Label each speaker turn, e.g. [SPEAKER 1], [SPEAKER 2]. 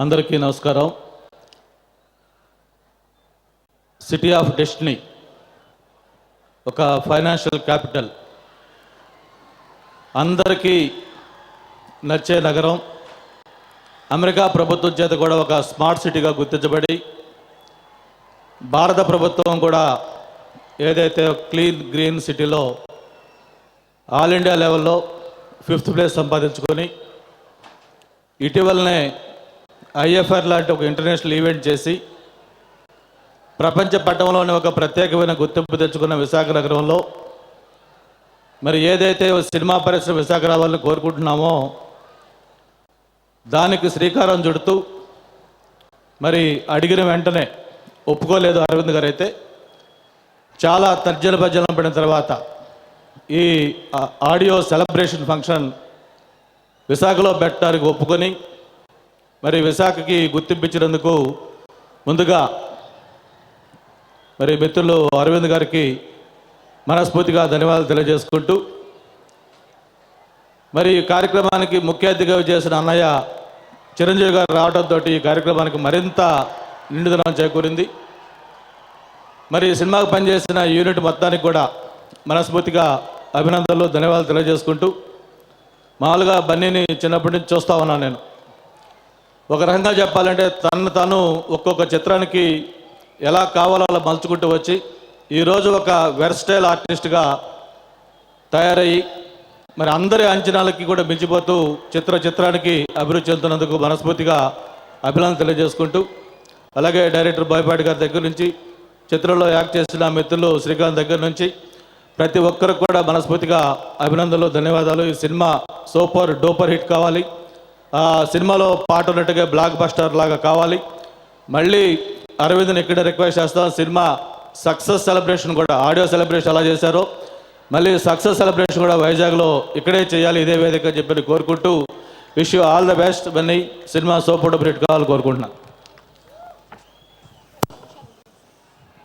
[SPEAKER 1] అందరికీ నమస్కారం. City of destiny ఒక ఫైనాన్షియల్ క్యాపిటల్, అందరికీ నచ్చే నగరం, అమెరికా ప్రభుత్వం చేత కూడా ఒక స్మార్ట్ సిటీగా గుర్తించబడి భారత ప్రభుత్వం కూడా ఏదైతే క్లీన్ గ్రీన్ సిటీలో ఆల్ ఇండియా లెవెల్లో 5th ప్లేస్ సంపాదించుకొని ఇటీవలనే ఐఎఫ్ఆర్ లాంటి ఒక ఇంటర్నేషనల్ ఈవెంట్ చేసి ప్రపంచ పట్టణంలోని ఒక ప్రత్యేకమైన గుర్తింపు తెచ్చుకున్న విశాఖ నగరంలో మరి ఏదైతే సినిమా పరిశ్రమ విశాఖ రావాలని కోరుకుంటున్నామో దానికి శ్రీకారం చుడుతూ మరి అడిగిన వెంటనే ఒప్పుకోలేదు అరవింద్ గారు. అయితే చాలా తర్జన భర్జన పడిన తర్వాత ఈ ఆడియో సెలబ్రేషన్ ఫంక్షన్ విశాఖలో పెట్టడానికి ఒప్పుకొని మరి విశాఖకి గుర్తింపించినందుకు ముందుగా మరి మిత్రులు అరవింద్ గారికి మనస్ఫూర్తిగా ధన్యవాదాలు తెలియజేసుకుంటూ, మరి ఈ కార్యక్రమానికి ముఖ్య అతిథిగా చేసిన అన్నయ్య చిరంజీవి గారు రావడంతో ఈ కార్యక్రమానికి మరింత నిండుదనం చేకూరింది. మరి సినిమాకు పనిచేసిన యూనిట్ మొత్తానికి కూడా మనస్ఫూర్తిగా అభినందనలు, ధన్యవాదాలు తెలియజేసుకుంటూ, మామూలుగా బన్నీని చిన్నప్పటి నుంచి చూస్తూ ఉన్నాను నేను. ఒక రకంగా చెప్పాలంటే తను ఒక్కొక్క చిత్రానికి ఎలా కావాలో అలా మలుచుకుంటూ వచ్చి ఈరోజు ఒక వెర్స్టైల్ ఆర్టిస్ట్గా తయారయ్యి మరి అందరి అంచనాలకి కూడా మించిపోతూ చిత్రానికి అభివృద్ధి చెందుతున్నందుకు మనస్ఫూర్తిగా అభినందన తెలియజేసుకుంటూ, అలాగే డైరెక్టర్ బోయపాటి గారి దగ్గర నుంచి చిత్రంలో యాక్ట్ చేసిన మిత్రులు శ్రీకాంత్ దగ్గర నుంచి ప్రతి ఒక్కరికి కూడా మనస్ఫూర్తిగా అభినందనలు, ధన్యవాదాలు. ఈ సినిమా సూపర్ డూపర్ హిట్ కావాలి, ఆ సినిమాలో పాట ఉన్నట్టుగా బ్లాక్ బస్టర్ లాగా కావాలి. మళ్ళీ అరవింద్ని ఇక్కడ రిక్వెస్ట్ చేస్తాం, సినిమా సక్సెస్ సెలబ్రేషన్ కూడా ఆడియో సెలబ్రేషన్ ఎలా చేశారో మళ్ళీ సక్సెస్ సెలబ్రేషన్ కూడా వైజాగ్లో ఇక్కడే చేయాలి, ఇదే వేదిక చెప్పి కోరుకుంటూ wish you all the best. Bunny cinema super duper hit కావాలని కోరుకుంటున్నాను.